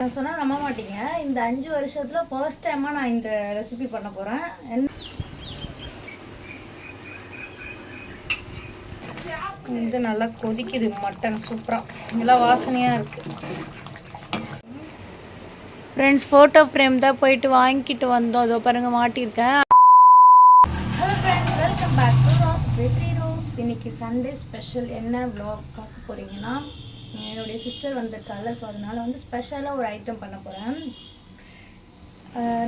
நான் சொன்னா நம்ப மாட்டீங்க, இந்த 5 வருஷத்துல ஃபர்ஸ்ட் டைமா நான் இந்த ரெசிபி பண்ண போறேன். இது நல்லா கொதிக்குது மட்டன் சூப்பரா, நல்லா வாசனையா இருக்கு. ஃப்ரெண்ட்ஸ் ஃபோட்டோ ஃப்ரேம் தான் போயிட்டு வாங்கிட்டு வந்தோம். அதோ பாருங்க மாட்டியிருக்கேன். Hello friends, welcome back to Rose bakery Rose. இன்னைக்கு சண்டே ஸ்பெஷல் என்ன vlog பார்க்க போறீங்கன்னா, என்னுடைய சிஸ்டர் வந்திருக்கால, ஸோ அதனால வந்து ஸ்பெஷலாக ஒரு ஐட்டம் பண்ண போகிறேன்.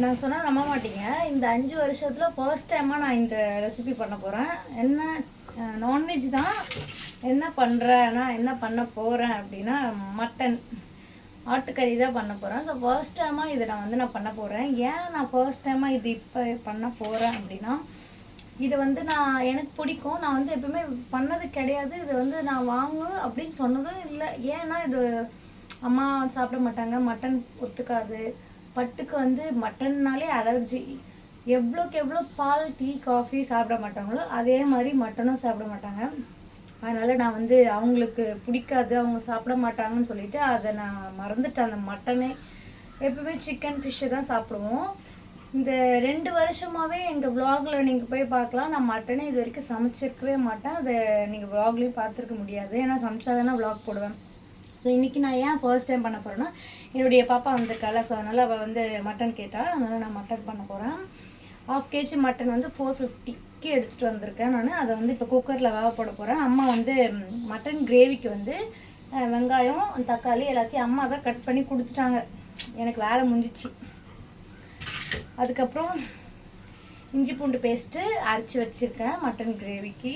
நான் சொன்னால் நம்ப மாட்டீங்க, இந்த 5 வருஷத்தில் ஃபர்ஸ்ட் டைமாக நான் இந்த ரெசிபி பண்ண போகிறேன். என்ன நான்வெஜ் தான். என்ன பண்ணுறேன்னா, என்ன பண்ண போகிறேன் அப்படின்னா, மட்டன் ஆட்டுக்கறி தான் பண்ண போகிறேன். ஸோ ஃபர்ஸ்ட் டைமாக இதை நான் பண்ண போகிறேன். ஏன் நான் ஃபர்ஸ்ட் டைமாக இது இப்போ பண்ண போகிறேன் அப்படின்னா, இது வந்து எனக்கு பிடிக்கும். நான் வந்து எப்பவுமே பண்ணது கிடையாது. இது வந்து நான் வாங்கு அப்படின்னு சொன்னதும் இல்லை. ஏன்னா இது அம்மா சாப்பிட மாட்டாங்க, மட்டன் ஒத்துக்காது. பட்டுக்கு வந்து மட்டன்னாலே அலர்ஜி. எவ்வளோக்கு எவ்வளோ பால், டீ, காஃபி சாப்பிட மாட்டாங்களோ அதே மாதிரி மட்டனும் சாப்பிட மாட்டாங்க. அதனால் நான் வந்து அவங்களுக்கு பிடிக்காது, அவங்க சாப்பிட மாட்டாங்கன்னு சொல்லிட்டு அதை நான் மறந்துட்டேன். அந்த மட்டனே எப்பவுமே சிக்கன், ஃபிஷ்ஷு தான் சாப்பிடுவோம். இந்த 2 வருஷமாகவே எங்கள் விலாகில் நீங்கள் போய் பார்க்கலாம். நான் மட்டனே இது வரைக்கும் சமைச்சிருக்கவே மாட்டேன். அதை நீங்கள் விலாக்லேயும் பார்த்துருக்க முடியாது, ஏன்னா சமைச்சா தானே விலாக் போடுவேன். ஸோ இன்றைக்கி நான் ஏன் ஃபர்ஸ்ட் டைம் பண்ண போகிறேன்னா, என்னுடைய பாப்பா வந்திருக்கால, ஸோ அதனால் அவள் வந்து மட்டன் கேட்டால், அதனால் நான் மட்டன் பண்ண போகிறேன். 1/2 kg மட்டன் வந்து 450க்கு எடுத்துகிட்டு வந்திருக்கேன். நான் அதை வந்து இப்போ குக்கரில் வேக போட போகிறேன். அம்மா வந்து மட்டன் கிரேவிக்கு வந்து வெங்காயம், தக்காளி எல்லாத்தையும் அம்மா தான் கட் பண்ணி கொடுத்துட்டாங்க. எனக்கு வேலை முடிஞ்சிச்சு. அதுக்கப்புறம் இஞ்சி பூண்டு பேஸ்ட்டு அரைச்சி வச்சுருக்கேன் மட்டன் கிரேவிக்கு.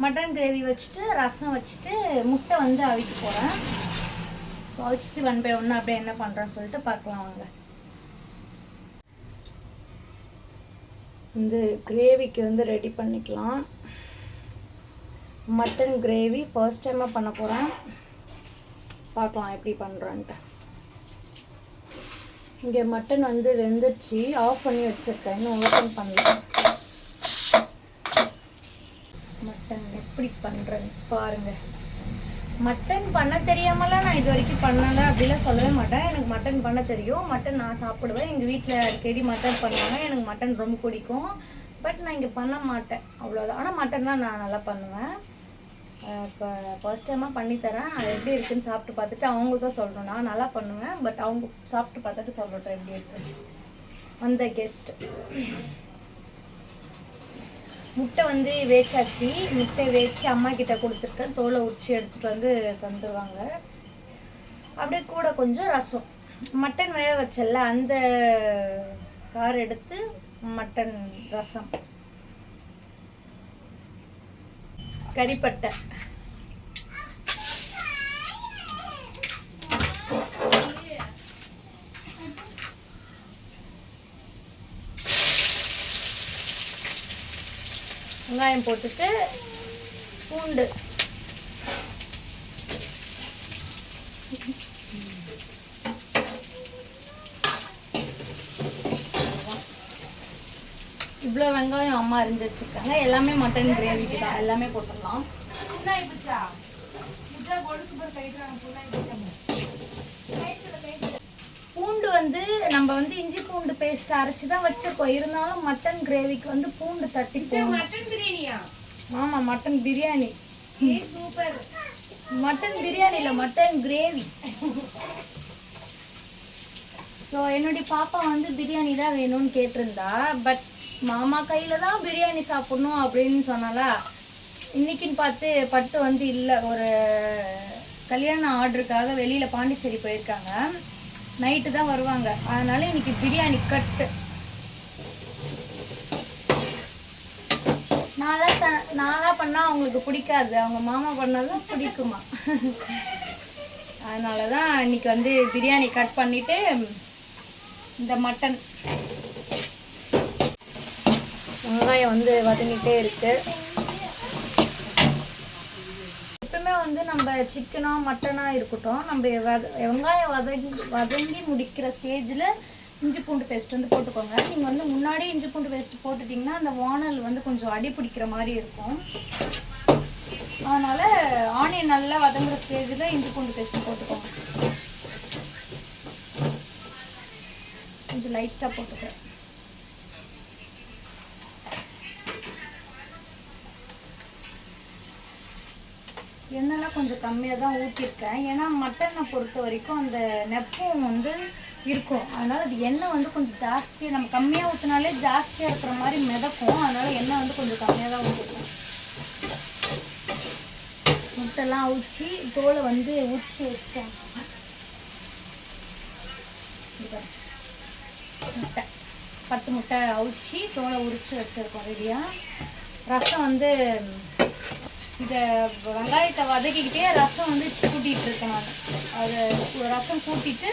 மட்டன் கிரேவி வச்சுட்டு ரசம் வச்சுட்டு முட்டை வந்து அவிக்க போகிறேன். ஸோ அவிச்சிட்டு 1 by 1 அப்படியே என்ன பண்ணுறேன்னு சொல்லிட்டு பார்க்கலாம் வாங்க. இந்த கிரேவிக்கு வந்து ரெடி பண்ணிக்கலாம். மட்டன் கிரேவி ஃபர்ஸ்ட் டைமாக பண்ண போகிறேன். பார்க்கலாம் எப்படி பண்ணுறேன்ட்டு. இங்கே மட்டன் வந்து வெந்துடுச்சு, ஆஃப் பண்ணி வச்சுருக்கேன், இன்னும் ஓப்பன் பண்ணல. மட்டன் எப்படி பண்ணுறேன்னு பாருங்கள். மட்டன் பண்ண தெரியாமலாம் நான் இது வரைக்கும் பண்ணலை அப்படிலாம் சொல்லவே மாட்டேன். எனக்கு மட்டன் பண்ண தெரியும். மட்டன் நான் சாப்பிடுவேன். எங்கள் வீட்டில் அடிக்கடி மட்டன் பண்ணுவாங்க. எனக்கு மட்டன் ரொம்ப பிடிக்கும். பட் நான் இங்கே பண்ண மாட்டேன், அவ்வளோதான். ஆனால் மட்டன்லாம் நான் நல்லா பண்ணுவேன். இப்போ ஃபர்ஸ்ட் டைமாக பண்ணித்தரேன். அது எப்படி இருக்குதுன்னு சாப்பிட்டு பார்த்துட்டு அவங்களுக்கு தான் சொல்கிறோம். நான் நல்லா பண்ணுவேன், பட் அவங்க சாப்பிட்டு பார்த்துட்டு சொல்கிறோம் எப்படி இருக்கு. அந்த கெஸ்ட் முட்டை வந்து வேச்சாச்சு. முட்டை வேச்சு அம்மா கிட்ட கொடுத்துருக்கேன். தோலை உரிச்சு எடுத்துகிட்டு வந்து தந்துடுவாங்க. அப்படியே கூட கொஞ்சம் ரசம். மட்டன் வேக வச்சல அந்த சாறு எடுத்து மட்டன் ரசம். கறிப்பட்டை, வெங்காயம் போட்டுட்டு பூண்டு, இவ்வளோ வெங்காயம் அம்மா அரிஞ்சு வச்சுருக்காங்க. எல்லாமே மட்டன் கிரேவிக்கு தான். எல்லாமே போட்டுடலாம். பூண்டு வந்து நம்ம வந்து இஞ்சி பூண்டு பேஸ்ட் அரைச்சி தான் வச்சுருக்கோம். இருந்தாலும் மட்டன் கிரேவிக்கு வந்து பூண்டு தட்டி போடும். மட்டன் பிரியாணியா? ஆமாம், மட்டன் பிரியாணி. சூப்பர். மட்டன் பிரியாணியில் மட்டன் கிரேவி. ஸோ என்னுடைய பாப்பா வந்து பிரியாணி தான் வேணும்னு கேட்டிருந்தா. பட் மாமா கையில் தான் பிரியாணி சாப்பிட்ணும் அப்படின்னு சொன்னாலா. இன்றைக்கின்னு பார்த்து பட்டு வந்து இல்லை, ஒரு கல்யாண ஆர்டருக்காக வெளியில் பாண்டிச்சேரி போயிருக்காங்க. நைட்டு தான் வருவாங்க. அதனால் இன்றைக்கி பிரியாணி கட்டு. நான்லாம் பண்ணால் அவங்களுக்கு பிடிக்காது, அவங்க மாமா பண்ணாலும் பிடிக்குமா. அதனால தான் இன்றைக்கி வந்து பிரியாணி கட் பண்ணிவிட்டு இந்த மட்டன் வெங்காயம் வந்து வதங்கிட்டே இருக்கு. எப்பவுமே வந்து நம்ம சிக்கனா மட்டனா இருக்கட்டும், நம்ம வெங்காயம் வதங்கி முடிக்கிற ஸ்டேஜில் இஞ்சி பூண்டு பேஸ்ட் வந்து போட்டுக்கோங்க. நீங்கள் வந்து முன்னாடி இஞ்சி பூண்டு பேஸ்ட் போட்டுட்டிங்கன்னா அந்த வானல் வந்து கொஞ்சம் அடி பிடிக்கிற மாதிரி இருக்கும். அதனால் ஆனியன் நல்லா வதங்குற ஸ்டேஜில் இஞ்சி பூண்டு பேஸ்ட் போட்டுக்கோங்க. கொஞ்சம் லைட்டாக போட்டுக்கிறேன். எண்ணெய்லாம் கொஞ்சம் கம்மியாக தான் ஊற்றிருக்கேன். ஏன்னா மட்டனை பொறுத்த வரைக்கும் அந்த நெப்பம் வந்து இருக்கும். அதனால் அது எண்ணெய் வந்து கொஞ்சம் ஜாஸ்தியாக, நம்ம கம்மியாக ஊற்றினாலே ஜாஸ்தியாக இருக்கிற மாதிரி மிதக்கும். அதனால் எண்ணெய் வந்து கொஞ்சம் கம்மியாக தான் ஊற்றிருக்கேன். முட்டைலாம் அவிச்சு தோலை வந்து உரிச்சு வச்சுட்டேன். முட்டை 10 முட்டை அவிச்சு தோலை உரிச்சு வச்சுருக்கோம் ரெடியாக. ரசம் வந்து இதை வெங்காயத்தை வதக்கிக்கிட்டே ரசம் வந்து கூட்டிகிட்டு இருக்கேன் நான். அதை ரசம் கூட்டிட்டு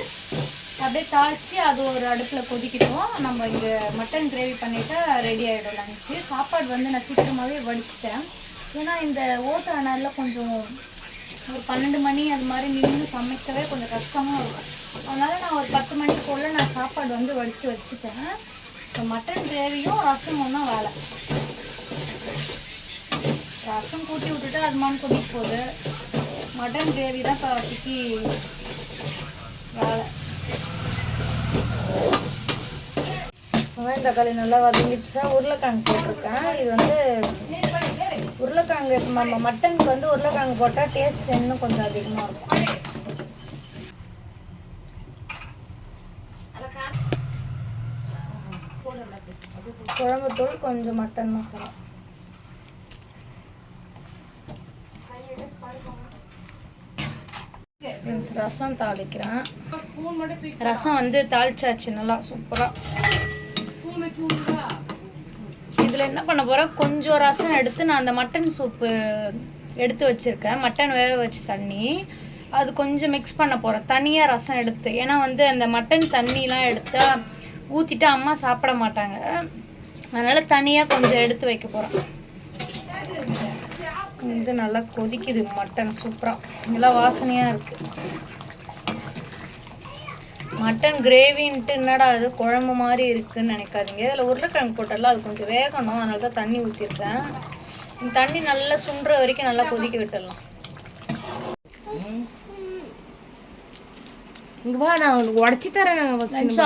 அப்படியே தாளித்து அது ஒரு அடுப்பில் கொதிக்கிட்டோம். நம்ம இங்கே மட்டன் கிரேவி பண்ணிவிட்டா ரெடி ஆகிடும் லஞ்சு. சாப்பாடு வந்து நான் சீக்கிரமாகவே வடிச்சிட்டேன். ஏன்னா இந்த ஓட்டு அனலில் கொஞ்சம் ஒரு 12 மணி அது மாதிரி நின்று சமைக்கவே கொஞ்சம் கஷ்டமாக இருக்கும். அதனால் நான் ஒரு 10 மணி போல் நான் சாப்பாடு வந்து வடித்து வச்சுட்டேன். இப்போ மட்டன் கிரேவியும் ரசமும் தான் வேலை. ரசம் கூட்டி விட்டுட்டு அது மாதிரி கொதிக்க போகுது. மட்டன் கிரேவி தான் பாட்டிக்கு வேலை. வெங்காயம் தக்காளி நல்லா வதங்கிடுச்சா உருளைக்கிழங்கு போட்டிருக்கேன். இது வந்து உருளைக்கிழங்கு நம்ம மட்டனுக்கு வந்து உருளைக்கிழங்கு போட்டால் டேஸ்ட் இன்னும் கொஞ்சம் அதிகமாக இருக்கும். குழம்புத்தூள், கொஞ்சம் மட்டன் மசாலா. ரசம் தாளிக்கிறேன். ரசம் வந்து தாளிச்சாச்சு நல்லா சூப்பராக. இதில் என்ன பண்ண போகிறேன், கொஞ்சம் ரசம் எடுத்து நான் அந்த மட்டன் சூப்பு எடுத்து வச்சுருக்கேன். மட்டன் வேக வச்சு தண்ணி அது கொஞ்சம் மிக்ஸ் பண்ண போகிறேன் தனியாக ரசம் எடுத்து. ஏன்னா வந்து அந்த மட்டன் தண்ணிலாம் எடுத்தா ஊற்றிட்டு அம்மா சாப்பிட மாட்டாங்க. அதனால் தனியாக கொஞ்சம் எடுத்து வைக்க போகிறேன். இது நல்லா கொதிக்குது மட்டன் சூப்பராக, நல்லா வாசனையாக இருக்குது. மட்டன் கிரேவின்ட்டு என்னடா அது குழம்பு மாதிரி இருக்குதுன்னு நினைக்காதீங்க. இதில் உருளைக்கிழங்கு போட்டால அது கொஞ்சம் வேகணும். அதனால தான் தண்ணி ஊற்றிருக்கேன். தண்ணி நல்லா சுண்டுற வரைக்கும் நல்லா கொதிக்க விட்டுடலாம். நான் உடச்சி தரேன்.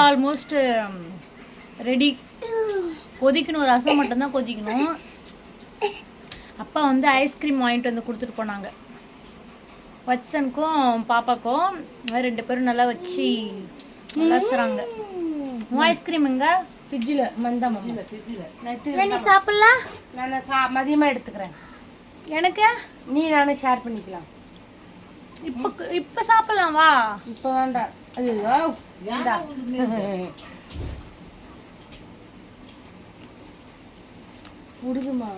Almost ready. கொதிக்கணும், ரசம் மட்டும்தான் கொதிக்கணும். அப்பா வந்து ஐஸ்கிரீம் வாங்கிட்டு வந்து கொடுத்துட்டு போனாங்க. வச்சனுக்கும் பாப்பாக்கும் 2 பேரும் நல்லா வச்சு ரசுறாங்க. ஐஸ்கிரீம் எங்க ஃப்ரிட்ஜில் மந்தாம நீ சாப்பிடலாம். நான் மதியமாக எடுத்துக்கிறேன். எனக்கு நீ நானும் ஷேர் பண்ணிக்கலாம். இப்போ சாப்பிடலாம் வா. இப்போ வேண்டாம். ஐயோ உடுதுமா.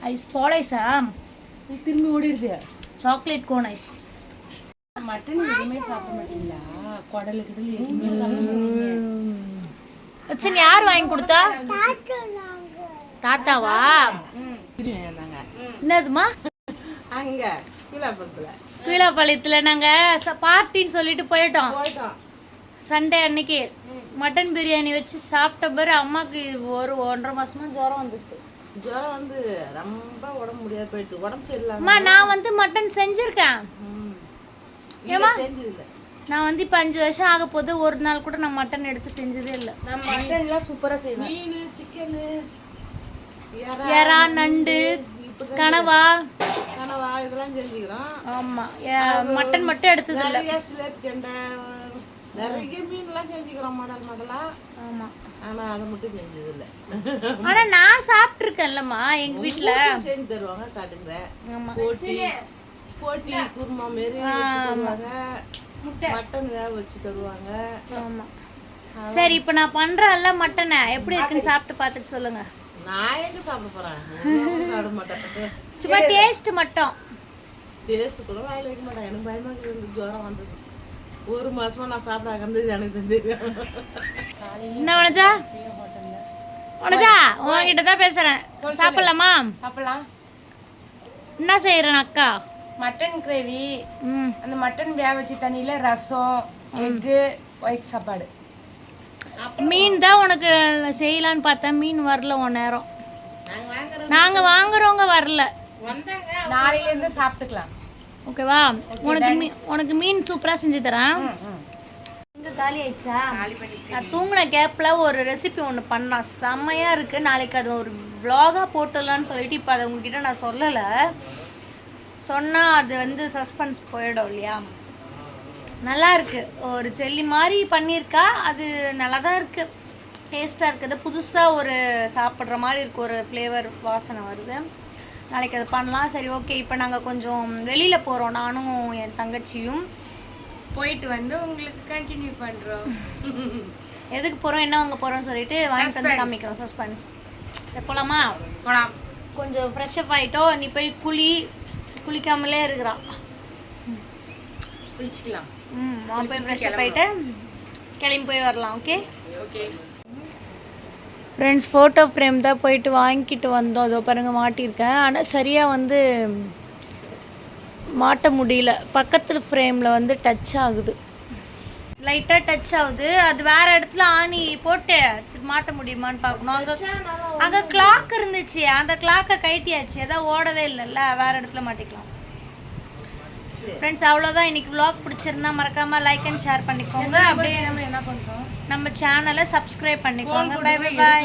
ஐஸ் பால் ஐஸா திரும்பி ஓடிடுது. Chocolate cone ice. மட்டன் எதுவுமே சாப்பிட மாட்டீங்களா? குடலு கிடல் எதுவுமே சாப்பிட மாட்டீங்க. யார் வாங்கி கொடுத்தா? தாத்தாவா? என்னதுமா? அங்க கீழாப்பாளையத்தில் நாங்கள் பார்ட்டின்னு சொல்லிட்டு போயிட்டோம். சண்டே அன்னைக்கு மட்டன் பிரியாணி வச்சு சாப்பிட்ட பிறகு அம்மாவுக்கு ஒரு 1.5 மாசமா ஜுரம் வந்துச்சு. ஜுரம் வந்து ரொம்ப உடம்பு முடியாது போயிடுது. உடம்பு சரியில்லாம நான் வந்து மட்டன் செஞ்சிருக்கேன். ஏமா நான் வந்து இப்போ 5 வருஷம் ஆக போது ஒரு நாள் கூட நான் மட்டன் எடுத்து செஞ்சதே இல்லை. நான் மட்டன்லாம் சூப்பராக செய்வேன். மீன், சிக்கனு, எறா, நண்டு, கனவா இதெல்லாம் செஞ்சுக்கிறோம். ஆமாம், மட்டன் மட்டும் எடுத்தது இல்லை. நிறைய மீன்லாம் செஞ்சுக்கிறோம் மாடலா. ஆமாம், ஆனால் அதை மட்டும் செஞ்சது இல்லை. ஆனால் நான் சாப்பிட்ருக்கேன்லம்மா எங்கள் வீட்டில் செஞ்சு தருவாங்க. சாப்பிட்டுக்கிறேன். ஆமாம், போட்டி குருமா மாரி தருவாங்க. மட்டன் வேக வச்சு தருவாங்க. ஆமாம், சரி இப்போ நான் பண்ணுறேன்ல மட்டனை எப்படி இருக்குன்னு சாப்பிட்டு பார்த்துட்டு சொல்லுங்க. நான் எங்கே சாப்பிட போகிறேன்? சாப்பிட மாட்டேன். சும்மா டேஸ்ட் மட்டும். டேஸ்ட் கூட வாயில் வைக்க மாட்டேன். எனக்கு பயமாக இருக்குது. ஜுரம் வந்தது 1 மாசமா நான் சாப்பிட வந்தது எனக்கு தெரியும். என்ன வனஜா? வனஜா உங்ககிட்ட தான் பேசுகிறேன். சாப்பிட்லாமா? சாப்பிட்லாம். என்ன செய்கிறேன் அக்கா? Mutton gravy. அந்த மட்டன் வேக வச்சு தண்ணியில் ரசம், எக்கு, ஒயிட் சாப்பாடு. மீன் தான் உனக்கு செய்யலான்னு பார்த்தேன். மீன் வரல உன் நேரம். நாங்கள் வாங்குறவங்க வரல. நாளையில இருந்து சாப்பிட்டுக்கலாம். ஓகேவா? உனக்கு மீன் சூப்பரா செஞ்சு தரேன். இங்க காலி ஆயிடுச்சா? நான் தூங்கின கேப்ல ஒரு ரெசிபி ஒன்று பண்ணா செம்மையா இருக்கு. நாளைக்கு அது ஒரு vlog-ஆ போட்டுடலான்னு சொல்லிட்டு இப்போ அதை உங்ககிட்ட நான் சொல்லலை. சொன்னா அது வந்து சஸ்பென்ஸ் போயிடும் இல்லையா? நல்லா இருக்கு. ஒரு செல்லி மாதிரி பண்ணியிருக்கா. அது நல்லா தான் இருக்கு, டேஸ்ட்டாக இருக்குது. புதுசாக ஒரு சாப்பிட்ற மாதிரி இருக்குது, ஒரு ஃப்ளேவர் வாசனை வருது. நாளைக்கு அது பண்ணலாம். சரி ஓகே, இப்போ நாங்கள் கொஞ்சம் வெளியில் போகிறோம், நானும் என் தங்கச்சியும். போயிட்டு வந்து உங்களுக்கு கண்டினியூ பண்றோம். எதுக்கு போகிறோம், என்ன வாங்க போகிறோம் சொல்லிட்டு வாங்கி தந்து காமிக்கிறோம். சஸ்பென்ஸ். சரி போகலாமா? போலாம். கொஞ்சம் ஃப்ரெஷ்அப் ஆகிட்டோம். நீ போய் குளிக்காமலே இருக்கிறான். குளிச்சுக்கலாம். நான் போய் ஃப்ரெஷ்அப் ஆகிட்டு கிளம்பி போய் வரலாம். Okay okay friends, photo frame தான் போயிட்டு வாங்கிட்டு வந்தோம். அதோ பாருங்கள் மாட்டியிருக்கேன். ஆனால் சரியாக வந்து மாட்ட முடியல. பக்கத்தில் ஃப்ரேமில் வந்து டச் ஆகுது, லைட்டாக டச் ஆகுது. அது வேறு இடத்துல ஆணி போட்டு மாட்ட முடியுமான்னு பார்க்கணும். அங்கே கிளாக் இருந்துச்சு, அந்த கிளாக்கை கைட்டியாச்சு. அதான் ஓடவே இல்லைல்ல, வேறு இடத்துல மாட்டிக்கலாம். ஃப்ரெண்ட்ஸ், அவ்வளோதான். இன்றைக்கி vlog பிடிச்சிருந்தா மறக்காமல் லைக் அண்ட் ஷேர் பண்ணிக்கோங்க. அப்படியே நம்ம என்ன பண்ணுறோம், நம்ம சேனலை சப்ஸ்கிரைப் பண்ணிக்கோங்க. Bye by.